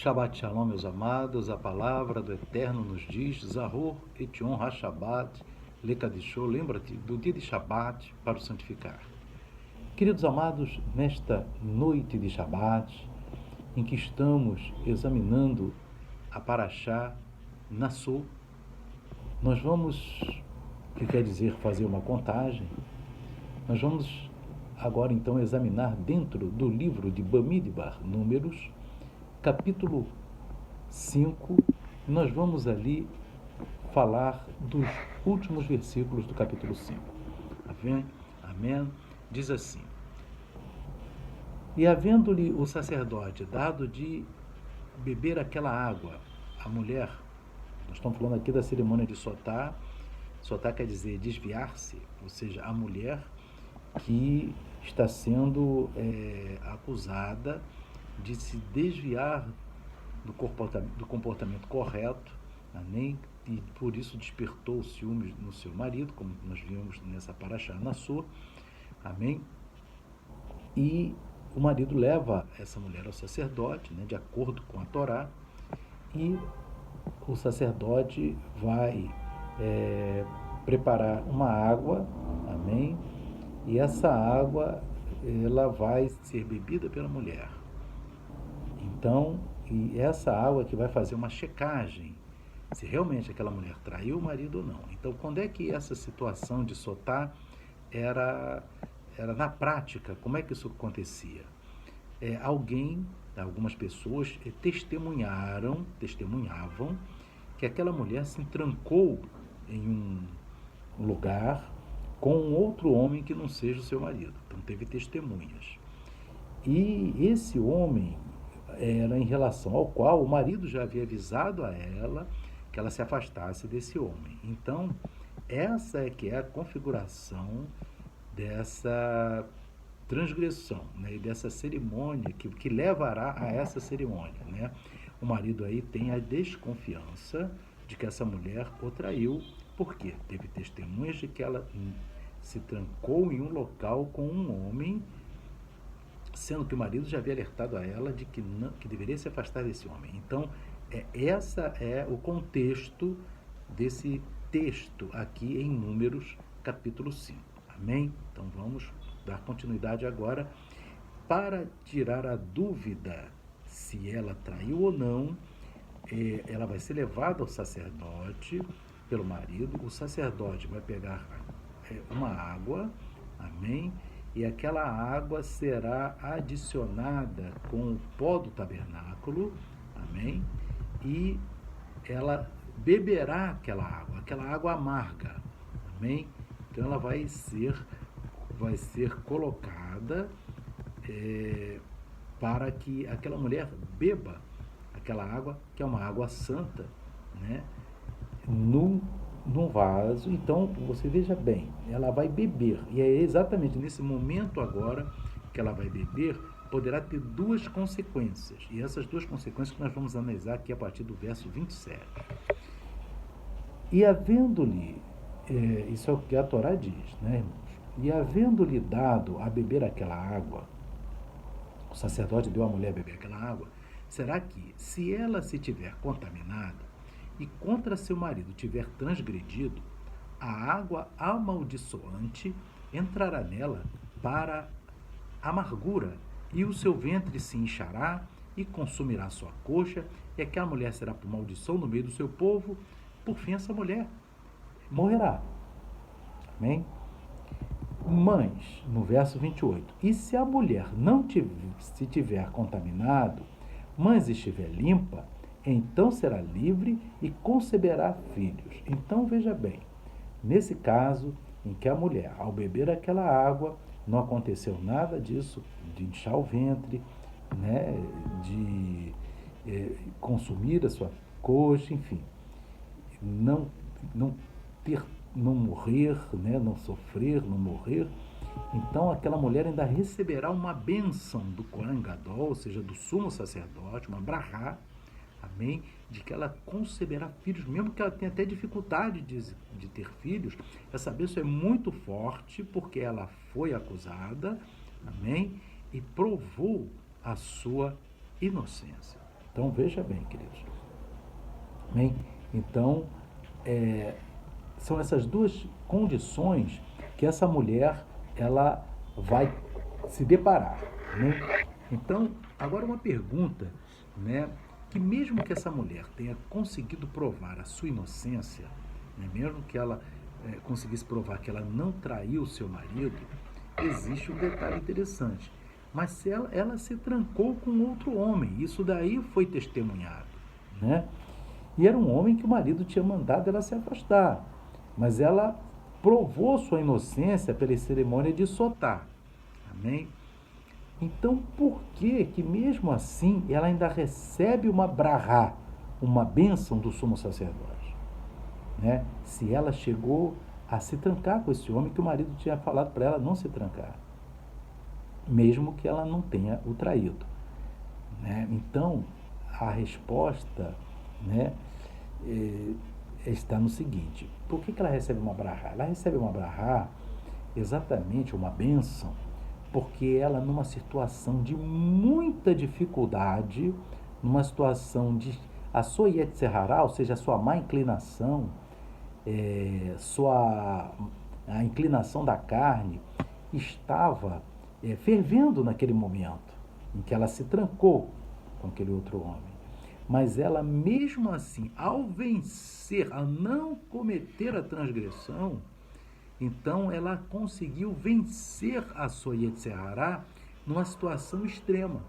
Shabbat Shalom, meus amados, a palavra do Eterno nos diz, Zahor et Yom HaShabbat, Lekadishô, lembra-te do dia de Shabbat para o santificar. Queridos amados, nesta noite de Shabbat, em que estamos examinando a Parashá Nassô, nós vamos, que quer dizer fazer uma contagem, nós vamos agora então examinar dentro do livro de Bamidbar, Números, capítulo 5, nós vamos ali falar dos últimos versículos do capítulo 5. Amém? Amém? Diz assim: E havendo-lhe o sacerdote dado de beber aquela água, a mulher, nós estamos falando aqui da cerimônia de Sotá, Sotá quer dizer desviar-se, ou seja, a mulher que está sendo acusada de se desviar do comportamento correto, amém? E por isso despertou o ciúme no seu marido, como nós vimos nessa Parashá Nassô, amém? E o marido leva essa mulher ao sacerdote, né, de acordo com a Torá, e o sacerdote vai preparar uma água, amém? E essa água, ela vai ser bebida pela mulher. Então, e essa água que vai fazer uma checagem, se realmente aquela mulher traiu o marido ou não. Então, quando é que essa situação de Sotá era na prática, como é que isso acontecia? Algumas pessoas testemunhavam que aquela mulher se trancou em um lugar com um outro homem que não seja o seu marido. Então, teve testemunhas. E esse homem era em relação ao qual o marido já havia avisado a ela que ela se afastasse desse homem. Então, essa é que é a configuração dessa transgressão, né, e dessa cerimônia que levará a essa cerimônia, né? O marido aí tem a desconfiança de que essa mulher o traiu, porque teve testemunhas de que ela se trancou em um local com um homem, sendo que o marido já havia alertado a ela de que deveria se afastar desse homem. Então, essa é o contexto desse texto aqui em Números, capítulo 5. Amém? Então, vamos dar continuidade agora. Para tirar a dúvida se ela traiu ou não, ela vai ser levada ao sacerdote pelo marido. O sacerdote vai pegar uma água, amém? E aquela água será adicionada com o pó do tabernáculo, amém? E ela beberá aquela água amarga, amém? Então ela vai ser colocada para que aquela mulher beba aquela água, que é uma água santa, né? Num vaso. Então, você veja bem, ela vai beber, e é exatamente nesse momento agora que ela vai beber, poderá ter duas consequências, e essas duas consequências que nós vamos analisar aqui a partir do verso 27. E havendo-lhe, isso é o que a Torá diz, né, irmãos? E havendo-lhe dado a beber aquela água, o sacerdote deu à mulher beber aquela água, será que, se ela se tiver contaminada, e contra seu marido tiver transgredido, a água amaldiçoante entrará nela para amargura, e o seu ventre se inchará e consumirá sua coxa, e aquela mulher será por maldição no meio do seu povo, por fim essa mulher morrerá. Amém? Mas, no verso 28, e se a mulher não se tiver contaminado, mas estiver limpa, então será livre e conceberá filhos. Então, veja bem, nesse caso em que a mulher, ao beber aquela água, não aconteceu nada disso, de inchar o ventre, né, de consumir a sua coxa, enfim, não morrer, né, não sofrer, não morrer, então aquela mulher ainda receberá uma bênção do Kohen Gadol, ou seja, do sumo sacerdote, uma brahá, amém? De que ela conceberá filhos, mesmo que ela tenha até dificuldade de ter filhos, essa bênção é muito forte, porque ela foi acusada, amém? E provou a sua inocência. Então, veja bem, queridos. Bem, então, são essas duas condições que essa mulher ela vai se deparar, né? Então, agora uma pergunta, né, que mesmo que essa mulher tenha conseguido provar a sua inocência, né, mesmo que ela conseguisse provar que ela não traiu o seu marido, existe um detalhe interessante. Mas se ela se trancou com outro homem, isso daí foi testemunhado, né? E era um homem que o marido tinha mandado ela se afastar. Mas ela provou sua inocência pela cerimônia de Sotá. Amém? Então, por que mesmo assim ela ainda recebe uma brahá, uma bênção do sumo sacerdote? Né? Se ela chegou a se trancar com esse homem que o marido tinha falado para ela não se trancar, mesmo que ela não tenha o traído. Né? Então, a resposta, né, está no seguinte: por que ela recebe uma brahá? Ela recebe uma brahá, exatamente uma bênção, porque ela, numa situação de muita dificuldade, numa situação de a sua Yetzirará, ou seja, a sua má inclinação, a inclinação da carne, estava fervendo naquele momento em que ela se trancou com aquele outro homem. Mas ela, mesmo assim, ao vencer, a não cometer a transgressão, então ela conseguiu vencer a sua Yetzirará numa situação extrema.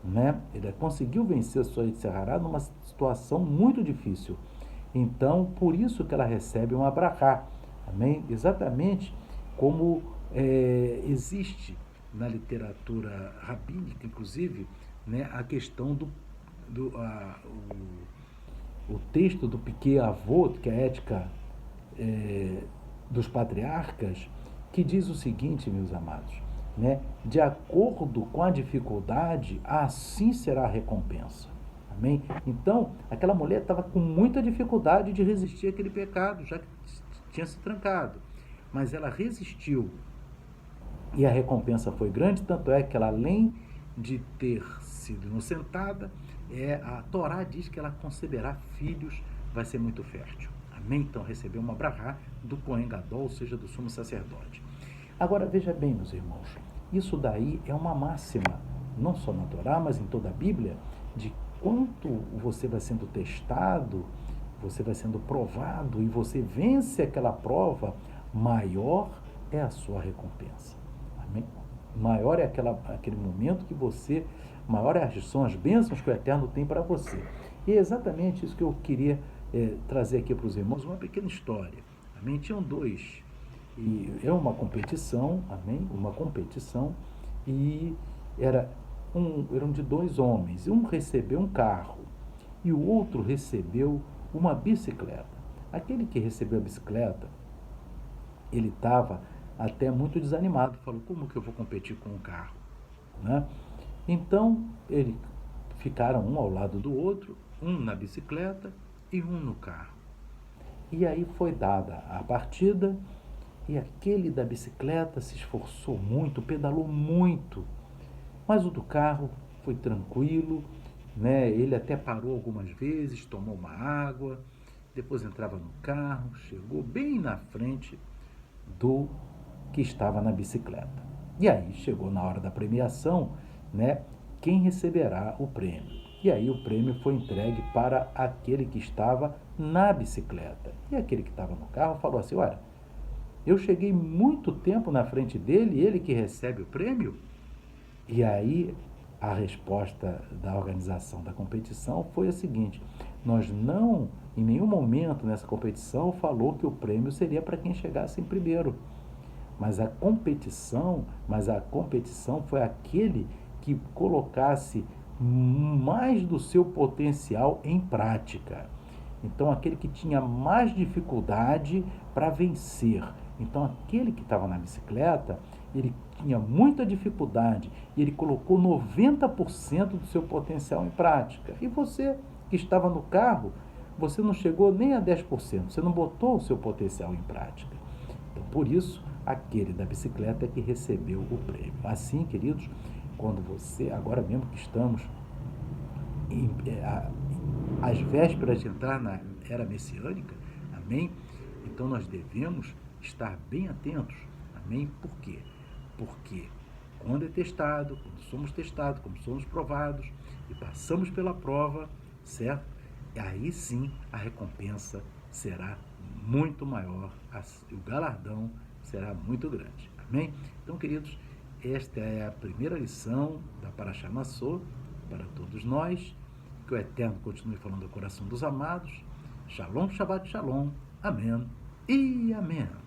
Né? Ela conseguiu vencer a sua Yetzirará numa situação muito difícil. Então, por isso que ela recebe uma brachá. Amém? Exatamente como existe na literatura rabínica, inclusive, né, a questão o texto do Pirkei Avot, que é a ética dos patriarcas, que diz o seguinte, meus amados, né? De acordo com a dificuldade, assim será a recompensa. Amém? Então, aquela mulher estava com muita dificuldade de resistir àquele pecado, já que tinha se trancado. Mas ela resistiu e a recompensa foi grande, tanto é que ela, além de ter sido inocentada, a Torá diz que ela conceberá filhos, vai ser muito fértil. Amém? Então recebeu uma brahá do Cohen Gadol, ou seja, do sumo sacerdote. Agora veja bem, meus irmãos, isso daí é uma máxima, não só na Torá, mas em toda a Bíblia, de quanto você vai sendo testado, você vai sendo provado e você vence aquela prova, maior é a sua recompensa. Amém? Maior é aquele momento que você, maior são as bênçãos que o Eterno tem para você. E é exatamente isso que eu queria trazer aqui para os irmãos, uma pequena história. Amém? Tinham dois. E é uma competição, amém? Uma competição, e eram de dois homens. Um recebeu um carro e o outro recebeu uma bicicleta. Aquele que recebeu a bicicleta, ele estava até muito desanimado. Falou, como que eu vou competir com um carro? Né? Então, eles ficaram um ao lado do outro, um na bicicleta e um no carro. E aí foi dada a partida, e aquele da bicicleta se esforçou muito, pedalou muito, mas o do carro foi tranquilo, né? Ele até parou algumas vezes, tomou uma água, depois entrava no carro, chegou bem na frente do que estava na bicicleta. E aí chegou na hora da premiação, né? Quem receberá o prêmio? E aí o prêmio foi entregue para aquele que estava na bicicleta. E aquele que estava no carro falou assim, olha, eu cheguei muito tempo na frente dele, ele que recebe o prêmio? E aí a resposta da organização da competição foi a seguinte, nós não, em nenhum momento nessa competição, falou que o prêmio seria para quem chegasse em primeiro. Mas a competição foi aquele que colocasse mais do seu potencial em prática. Então, aquele que tinha mais dificuldade para vencer. Então, aquele que estava na bicicleta, ele tinha muita dificuldade e ele colocou 90% do seu potencial em prática. E você que estava no carro, você não chegou nem a 10%, você não botou o seu potencial em prática. Então, por isso, aquele da bicicleta é que recebeu o prêmio. Assim, queridos, quando você, agora mesmo que estamos às vésperas de entrar na era messiânica, amém? Então nós devemos estar bem atentos, amém? Por quê? Porque quando é testado, quando somos testados, quando somos provados e passamos pela prova, certo? E aí sim a recompensa será muito maior, o galardão será muito grande, amém? Então, queridos, esta é a primeira lição da Parashá Nassau para todos nós. Que o Eterno continue falando ao coração dos amados. Shalom, Shabbat Shalom. Amém e amém.